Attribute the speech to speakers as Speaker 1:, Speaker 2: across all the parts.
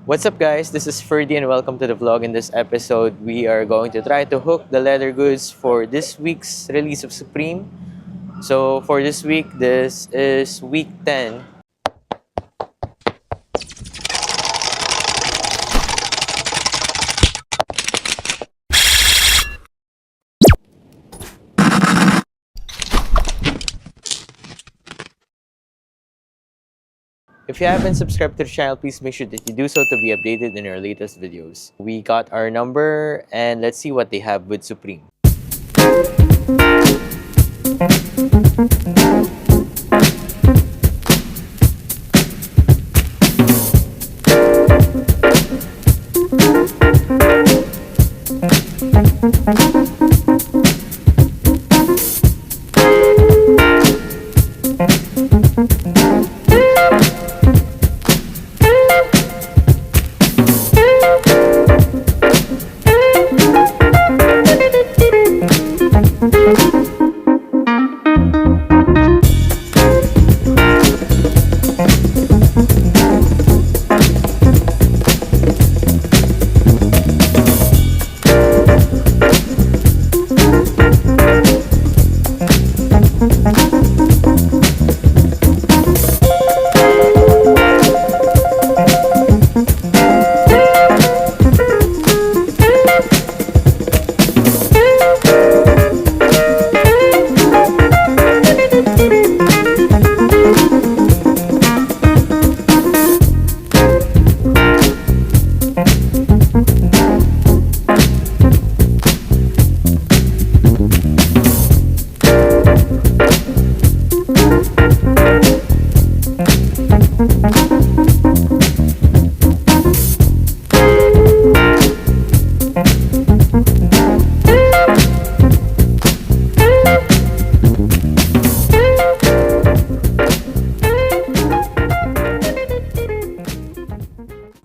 Speaker 1: What's up guys, this is Ferdy and welcome to the vlog. In this episode, we are going to try to hook the leather goods for this week's release of Supreme. So for this week, this is week 10. If you haven't subscribed to the channel, please make sure that you do so to be updated in our latest videos. We got our number and let's see what they have with Supreme.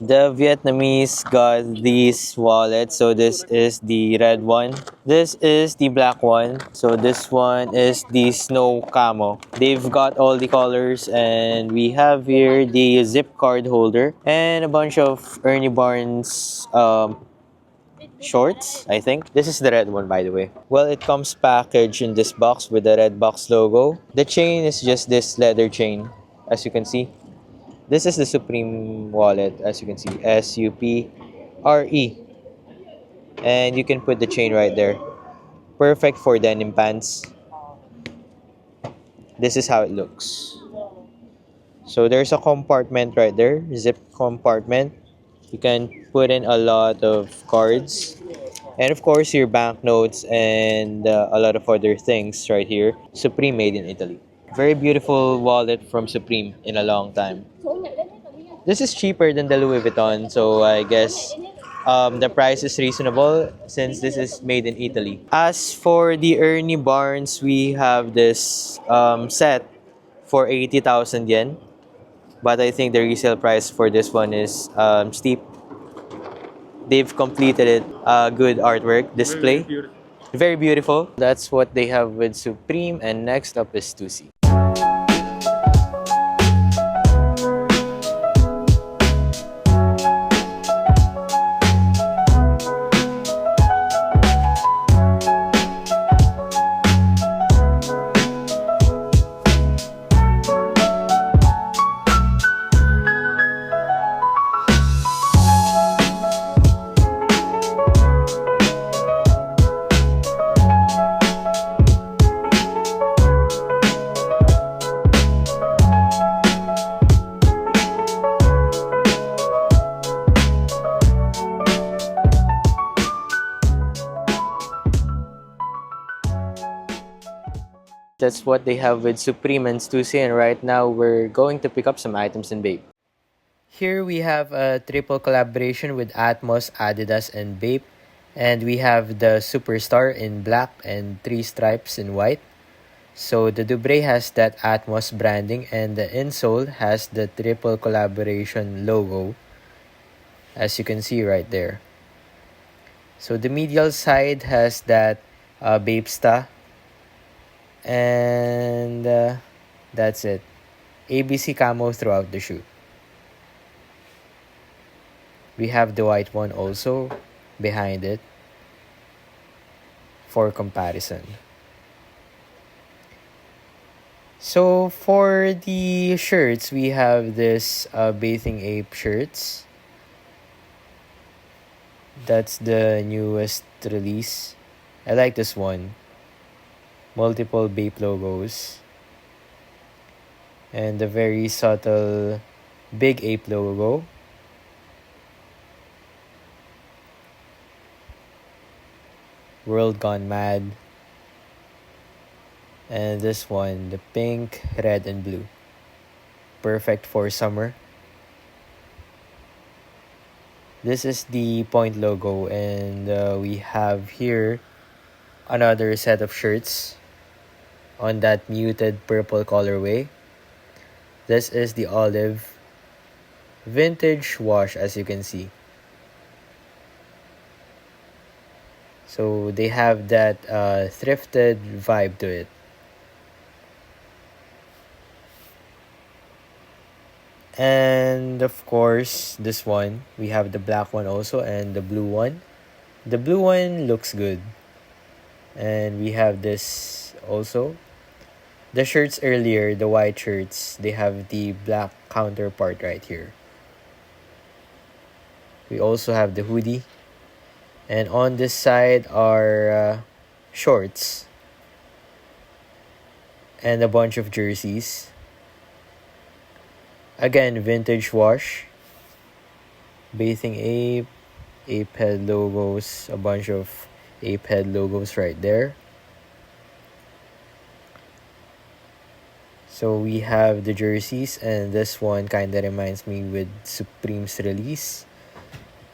Speaker 1: The Vietnamese got these wallets. So this is the red one. This is the black one. So this one is the snow camo. They've got all the colors and we have here the zip card holder and a bunch of Ernie Barnes shorts, I think. This is the red one, by the way. Well, it comes packaged in this box with the red box logo. The chain is just this leather chain, as you can see. This is the Supreme wallet, as you can see, SUPRE. And you can put the chain right there. Perfect for denim pants. This is how it looks. So there's a compartment right there, zip compartment. You can put in a lot of cards. And of course, your banknotes and a lot of other things right here. Supreme made in Italy. Very beautiful wallet from Supreme in a long time. This is cheaper than the Louis Vuitton, so I guess the price is reasonable since this is made in Italy. As for the Ernie Barnes, we have this set for 80,000 yen. But I think the resale price for this one is steep. They've completed it. Good artwork display. Very beautiful. That's what they have with Supreme. And next up is Stussy. That's what they have with Supreme and Stussy, and right now we're going to pick up some items in Bape. Here we have a triple collaboration with Atmos, Adidas, and Bape. And we have the Superstar in black and 3 stripes in white. So the Dubre has that Atmos branding and the insole has the triple collaboration logo, as you can see right there. So the medial side has that Bapesta, and that's it. ABC camo throughout the shoe. We have the white one also behind it for comparison. So for the shirts, we have this Bathing Ape shirts. That's the newest release. I like this one. Multiple Bape logos. And the very subtle Big Ape logo. World Gone Mad. And this one, the pink, red, and blue. Perfect for summer. This is the Point logo, and we have here another set of shirts on that muted purple colorway. This is the olive vintage wash, as you can see. So they have that thrifted vibe to it. And of course, this one, we have the black one also and the blue one. The blue one looks good. And we have this also. The shirts earlier, the white shirts, they have the black counterpart right here. We also have the hoodie. And on this side are shorts. And a bunch of jerseys. Again, vintage wash. Bathing Ape. Ape head logos. A bunch of Ape head logos right there. So we have the jerseys, and this one kind of reminds me with Supreme's release.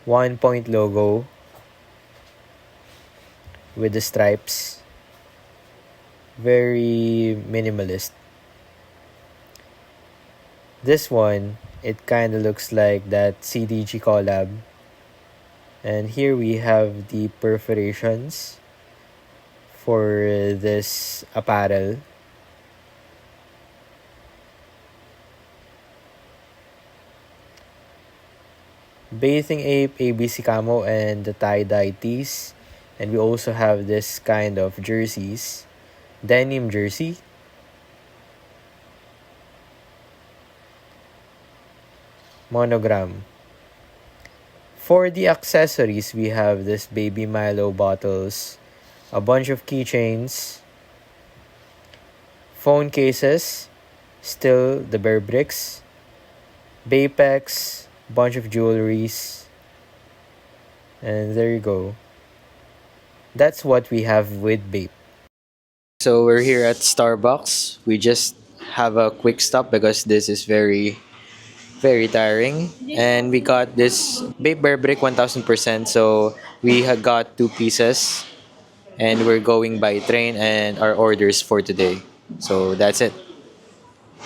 Speaker 1: 1 point logo with the stripes. Very minimalist. This one, it kind of looks like that CDG collab. And here we have the perforations for this apparel. Bathing Ape, ABC Camo, and the tie-dye tees. And we also have this kind of jerseys. Denim jersey. Monogram. For the accessories, we have this Baby Milo bottles, a bunch of keychains, phone cases, still the Bear Bricks, Bapex, bunch of jewelries, and there you go. That's what we have with Bape. So we're here at Starbucks. We just have a quick stop because this is very tiring, and we got this Bape Bear Brick 1000%. So we have got 2 pieces, and we're going by train and our orders for today. So that's it.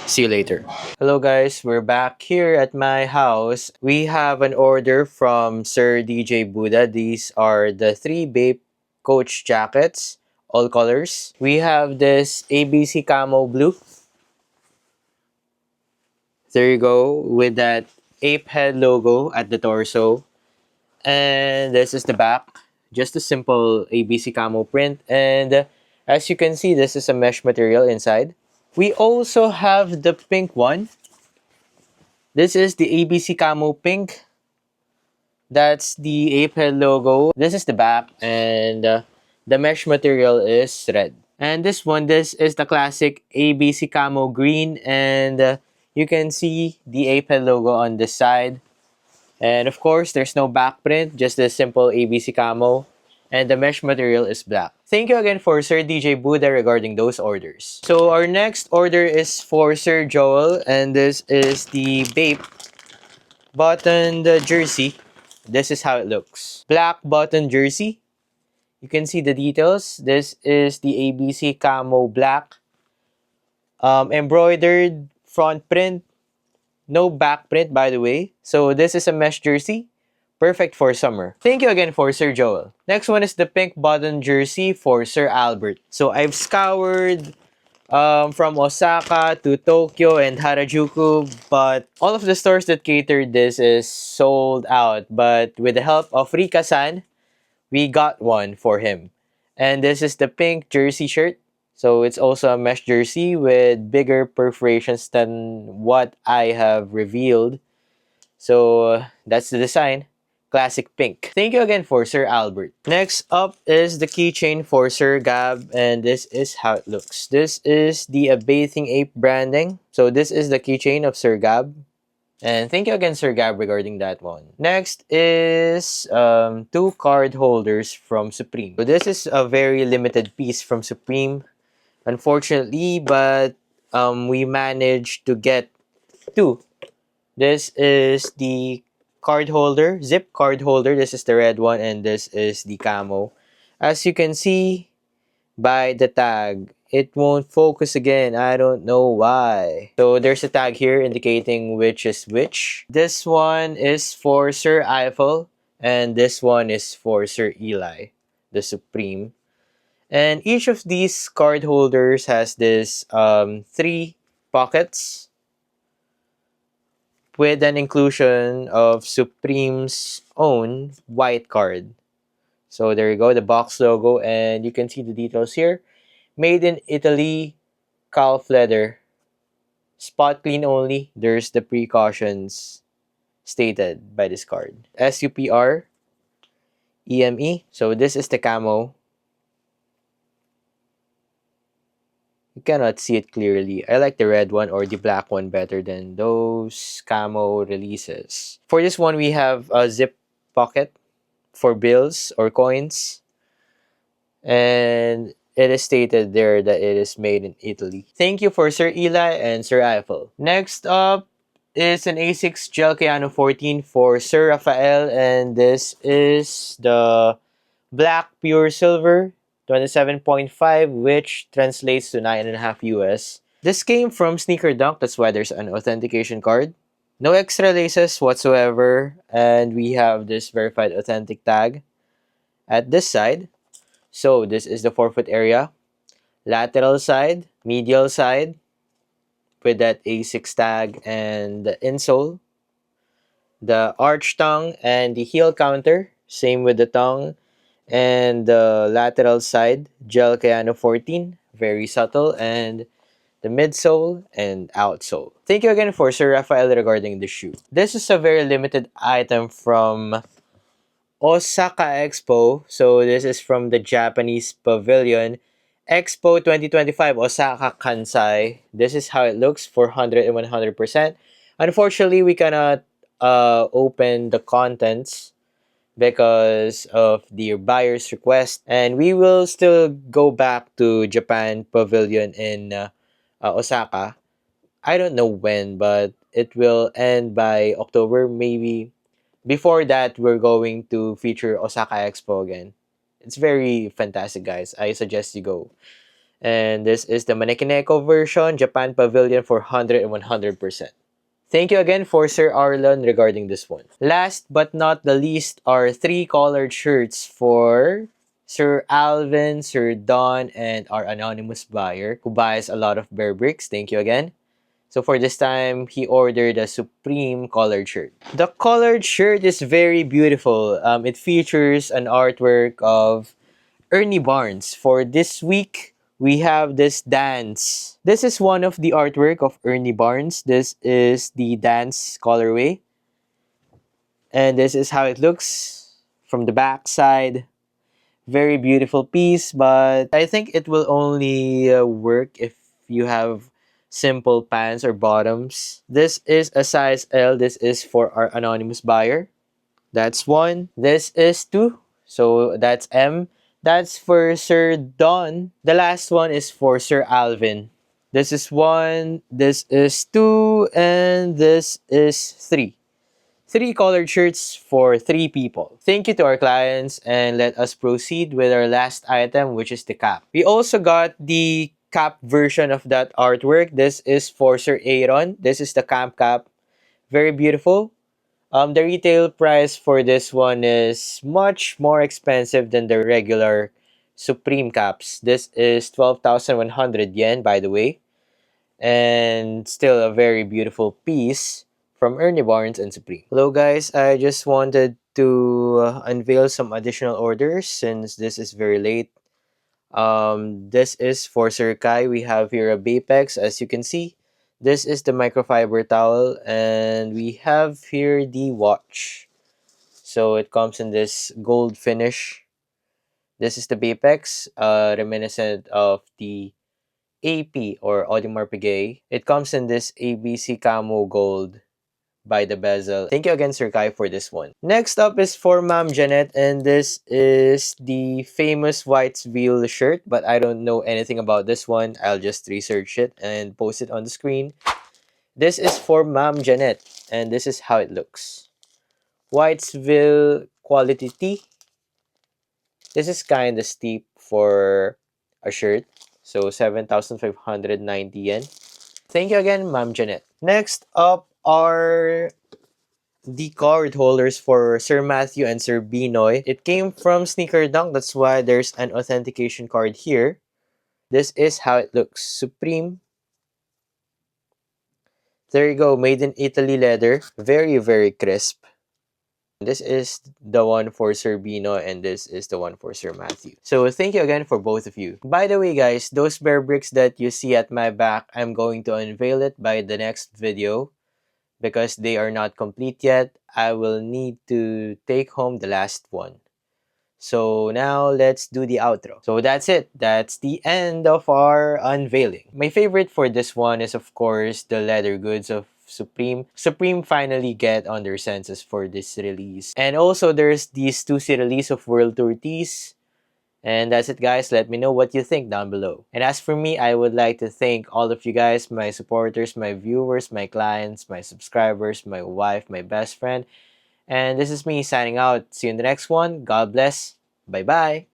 Speaker 1: See you later. Hello guys, we're back here at my house. We have an order from Sir DJ Buddha. These are the 3 Bape Coach jackets, all colors. We have this ABC Camo Blue. There you go, with that ape head logo at the torso. And this is the back. Just a simple ABC Camo print. And as you can see, this is a mesh material inside. We also have the pink one. This is the ABC Camo Pink. That's the ape head logo. This is the back, and the mesh material is red. And this one, this is the classic ABC Camo Green, and you can see the ape head logo on this side. And of course, there's no back print, just a simple ABC Camo. And the mesh material is black. Thank you again for Sir DJ Buddha regarding those orders. So our next order is for Sir Joel, and this is the Bape buttoned jersey. This is how it looks. Black button jersey. You can see the details. This is the ABC Camo black. Embroidered front print. No back print, by the way. So this is a mesh jersey. Perfect for summer. Thank you again for Sir Joel. Next one is the pink button jersey for Sir Albert. So I've scoured from Osaka to Tokyo and Harajuku, but all of the stores that catered this is sold out. But with the help of Rika-san, we got one for him. And this is the pink jersey shirt. So it's also a mesh jersey with bigger perforations than what I have revealed. So that's the design. Classic pink. Thank you again for Sir Albert. Next up is the keychain for Sir Gab, and this is how it looks. This is the Bathing Ape branding. So this is the keychain of Sir Gab. And thank you again, Sir Gab, regarding that one. Next is two card holders from Supreme. So this is a very limited piece from Supreme, unfortunately, but we managed to get two. This is the card holder, zip card holder. This is the red one, and this is the camo. As you can see by the tag, it won't focus again. I don't know why. So there's a tag here indicating which is which. This one is for Sir Eiffel, and this one is for Sir Eli, the Supreme. And each of these card holders has this three pockets with an inclusion of Supreme's own white card. So there you go, the box logo, and you can see the details here. Made in Italy, calf leather, spot clean only. There's the precautions stated by this card. SUPR, EME. So this is the camo. You cannot see it clearly. I like the red one or the black one better than those camo releases. For this one, we have a zip pocket for bills or coins. And it is stated there that it is made in Italy. Thank you for Sir Eli and Sir Eiffel. Next up is an A6 Gel Keanu 14 for Sir Rafael, and this is the black pure silver 27.5, which translates to 9.5 US. This came from Sneaker Dunk, that's why there's an authentication card. No extra laces whatsoever, and we have this verified authentic tag at this side. So this is the forefoot area, lateral side, medial side with that A6 tag and the insole, the arch tongue and the heel counter, same with the tongue, and the lateral side, Gel Keanu 14, very subtle, and the midsole and outsole. Thank you again for Sir Rafael regarding the shoe. This is a very limited item from Osaka Expo. So this is from the Japanese pavilion. Expo 2025 Osaka Kansai. This is how it looks for 100 and 100%. Unfortunately, we cannot open the contents because of the buyer's request, and we will still go back to Japan pavilion in Osaka. I don't know when, but it will end by October maybe. Before that, we're going to feature Osaka Expo again. It's very fantastic, guys. I suggest you go. And this is the Manekineko version, Japan Pavilion for 100 and 100%. Thank you again for Sir Arlon regarding this one. Last but not the least are three colored shirts for Sir Alvin, Sir Don, and our anonymous buyer who buys a lot of Bear Bricks. Thank you again. So for this time, he ordered a Supreme colored shirt. The colored shirt is very beautiful. It features an artwork of Ernie Barnes. For this week, we have this dance. This is one of the artwork of Ernie Barnes. This is the dance colorway. And this is how it looks from the back side. Very beautiful piece, but I think it will only work if you have simple pants or bottoms. This is a size L. This is for our anonymous buyer. That's one. This is two. So that's M. That's for Sir Don. The last one is for Sir Alvin. This is one. This is two. And this is three. Three colored shirts for three people. Thank you to our clients, and let us proceed with our last item, which is the cap. We also got the cap version of that artwork. This is for Sir Aaron. This is the camp cap. Very beautiful. The retail price for this one is much more expensive than the regular Supreme caps. This is 12,100 yen, by the way. And still a very beautiful piece from Ernie Barnes and Supreme. Hello guys, I just wanted to unveil some additional orders since this is very late. This is for Sir Kai. We have here a Bapex, as you can see. This is the microfiber towel, and we have here the watch. So it comes in this gold finish. This is the Bapex, reminiscent of the AP or Audemars Piguet. It comes in this ABC Camo Gold by the bezel. Thank you again, Sir Kai, for this one. Next up is for Ma'am Janet, and this is the famous Whitesville shirt, but I don't know anything about this one. I'll just research it and post it on the screen. This is for Ma'am Janet, and this is how it looks. Whitesville quality tee. This is kind of steep for a shirt. So 7,590 yen. Thank you again, Ma'am Janet. Next up are the card holders for Sir Matthew and Sir Binoy. It came from Sneaker Dunk. That's why there's an authentication card here. This is how it looks. Supreme. There you go. Made in Italy leather. Very, very crisp. This is the one for Sir Bino and this is the one for Sir Matthew. So thank you again for both of you. By the way guys, those bear bricks that you see at my back, I'm going to unveil it by the next video because they are not complete yet. I will need to take home the last one. So now let's do the outro. So that's it. That's the end of our unveiling. My favorite for this one is of course the leather goods of Supreme. Supreme finally get on their senses for this release. And also there's these 2C release of World Tour tees. And that's it guys. Let me know what you think down below. And as for me, I would like to thank all of you guys, my supporters, my viewers, my clients, my subscribers, my wife, my best friend. And this is me signing out. See you in the next one. God bless. Bye-bye.